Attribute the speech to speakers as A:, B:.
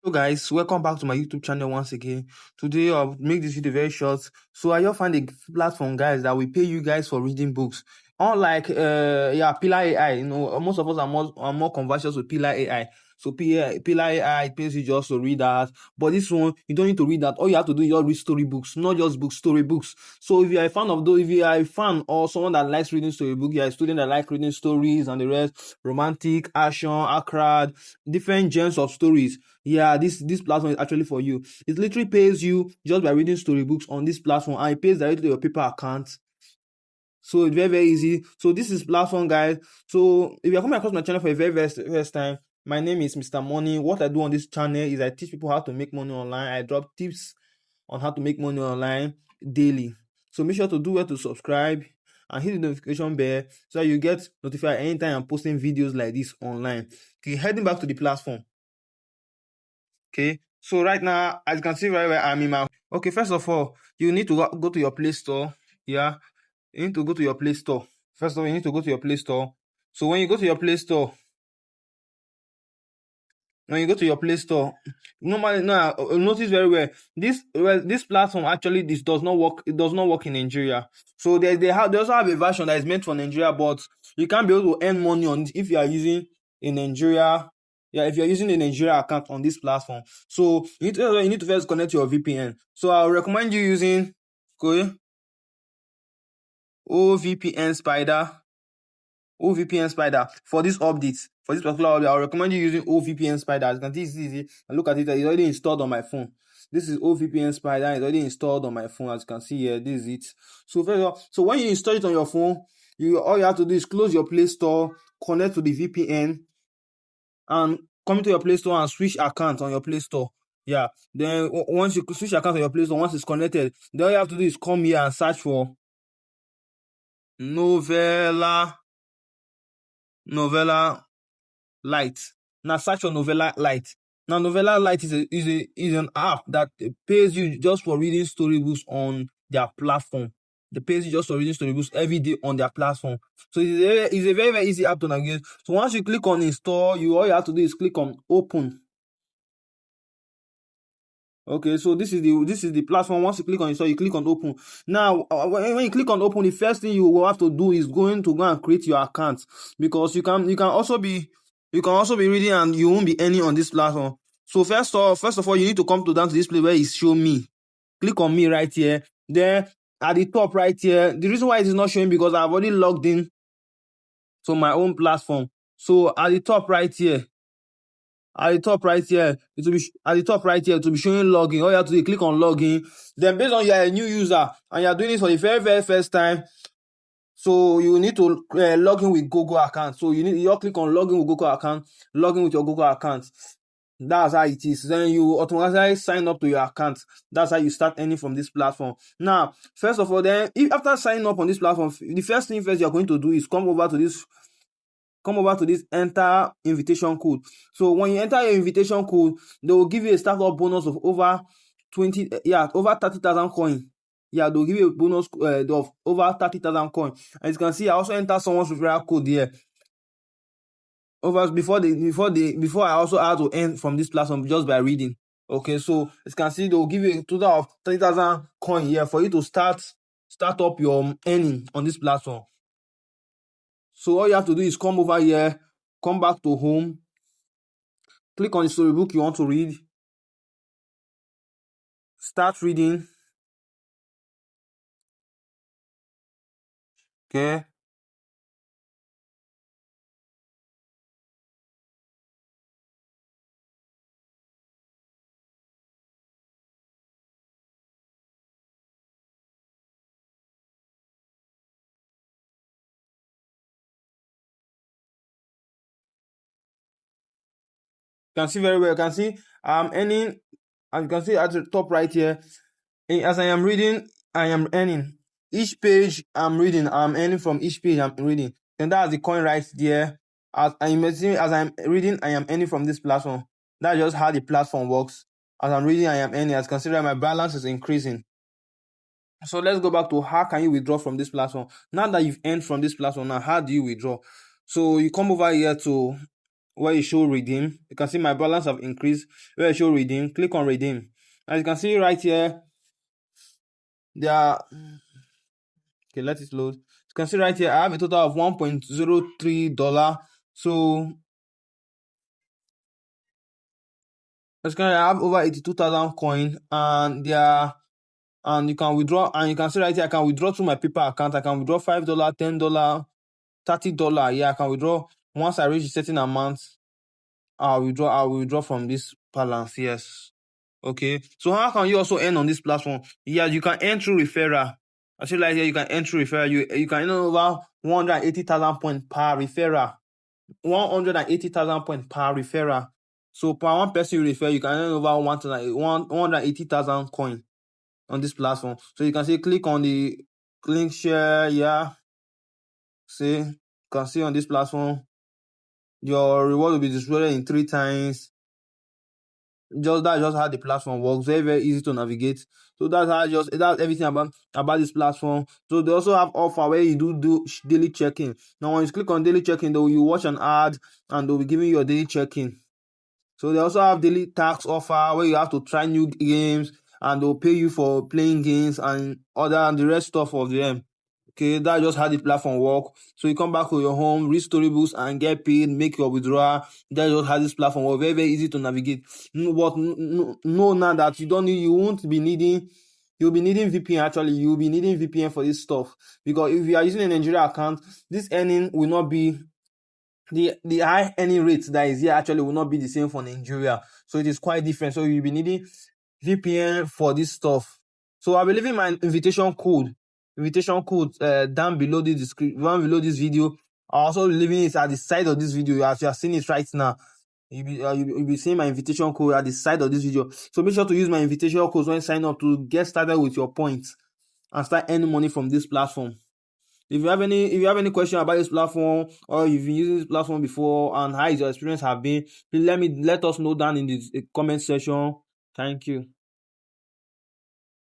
A: So guys, welcome back to my YouTube channel once again. Today I'll make this video very short. So I just find a platform, guys, that will pay you guys for reading books. Unlike Pillar AI, most of us are more conversations with Pillar AI. So Pillar AI pays you just to read that. But this one, you don't need to read that. All you have to do is just read storybooks, not just books, storybooks. So if you are a fan of those, if you are a fan or someone that likes reading storybook, you are a student that like reading stories and the rest, romantic, action, acrad, different genres of stories. Yeah, this platform is actually for you. It literally pays you just by reading storybooks on this platform, and it pays directly to your paper account. So it's very, very easy. So this is platform, guys. So if you're coming across my channel for a very, very first time, my name is Mr. Money. What I do on this channel is I teach people how to make money online. I drop tips on how to make money online daily. So make sure to do well to subscribe and hit the notification bell so that you get notified anytime I'm posting videos like this online. Okay, heading back to the platform. Okay, so right now, as you can see right where I'm in my. Okay, first of all, you need to go to your Play Store. Yeah, you need to go to your Play Store. First of all, you need to go to your Play Store. So when you go to your Play Store, normally now notice very well this platform actually this does not work. It does not work in Nigeria. So they also have a version that is meant for Nigeria, but you can't be able to earn money on it if you are using in Nigeria. Yeah, if you're using a Nigeria account on this platform. So you need to first connect your VPN. So I'll recommend you using OVPN Spider. OVPN Spider for this update. For this particular update, I'll recommend you using OVPN Spider. As you can see, it's easy. And look at it, it's already installed on my phone. This is OVPN Spider. It's already installed on my phone. As you can see here, this is it. So first of all, so when you install it on your phone, all you have to do is close your Play Store, connect to the VPN, and come into your Play Store and switch account on your Play Store. Yeah. Then once you switch account on your Play Store, once it's connected, then all you have to do is come here and search for Novella Lite. Now search for Novella Lite. Now Novella Lite is an app that pays you just for reading storybooks on their platform. They pays you just for reading storybooks every day on their platform. So it's a very, very easy app to navigate. So once you click on install, all you have to do is click on open. Okay, so this is the platform. Once you click on install, you click on open. Now, when you click on open, the first thing you will have to do is go and create your account, because you can also be reading and you won't be earning on this platform. So first of all, you need to come down to this place where it's show me. Click on me right here. Then at the top right here, the reason why it is not showing because I've already logged in to my own platform. So at the top right here, it will be showing login. All you have to do is click on login. Then based on you're a new user and you're doing this for the very, very first time, so you need to log in with Google account. So you click on login with Google account, login with your Google account. That's how it is. Then you automatically sign up to your account. That's how you start earning from this platform. Now, first of all, then after signing up on this platform, the first thing you're going to do is come over to this enter invitation code. So when you enter your invitation code, they will give you a startup bonus of over 30,000 coin. Yeah, they'll give you a bonus of over 30,000 coin. As you can see, I also enter someone's referral code here. Before I also had to earn from this platform just by reading. Okay, so as you can see, they'll give you a total of 30,000 coin here for you to start up your earning on this platform. So all you have to do is come over here, come back to home, click on the storybook you want to read, start reading. Okay. You can see very well. You can see I'm earning, and you can see at the top right here, as I am reading, I am earning. Each page I'm reading, I'm earning from each page I'm reading. And that's the coin right there. As I'm reading, I am earning from this platform. That's just how the platform works. As I'm reading, I am earning. As consider my balance is increasing. So let's go back to how can you withdraw from this platform. Now that you've earned from this platform, now how do you withdraw? So you come over here to where it show redeem. You can see my balance have increased. Where it show redeem, click on redeem. As you can see right here, there are, okay, let it load. You can see right here, I have a total of $1.03. So as you can, I have over 82,000 coin, and there, and you can withdraw, and you can see right here, I can withdraw through my PayPal account. I can withdraw $5, $10, $30. Yeah, I can withdraw once I reach a certain amount. I'll withdraw from this balance. Yes. Okay. So how can you also earn on this platform? Yeah, you can earn through referral. I see like here, you can earn through referral. You can earn over 180,000 points per referral. 180,000 points per referral. So per one person you refer, you can earn over 180,000 coin on this platform. So you can see, click on the link share. Yeah. See, you can see on this platform, your reward will be distributed in 3 times. That's just how the platform works. Very, very easy to navigate. So that's everything about this platform. So they also have offer where you do daily check-in. Now when you click on daily check-in, though, you watch an ad and they'll be giving you your daily check-in. So they also have daily tax offer where you have to try new games and they'll pay you for playing games and the rest stuff of them. Okay, that's just how the platform work. So you come back to your home, read storybooks and get paid, make your withdrawal. That's just how this platform work. Very, very easy to navigate. But know now that you'll be needing VPN. Actually, you'll be needing VPN for this stuff, because if you are using a Nigeria account, this earning will not be the high earning rate that is here actually will not be the same for Nigeria. So it is quite different. So you'll be needing VPN for this stuff. So I'll be leaving my invitation code down below the description, down below this video. I'll also be leaving it at the side of this video. As you are seeing it right now, you'll be seeing my invitation code at the side of this video. So make sure to use my invitation code when you sign up to get started with your points and start earning money from this platform. If you have any question about this platform, or you've been using this platform before and how your experience have been, please let us know down in the comment section. Thank you.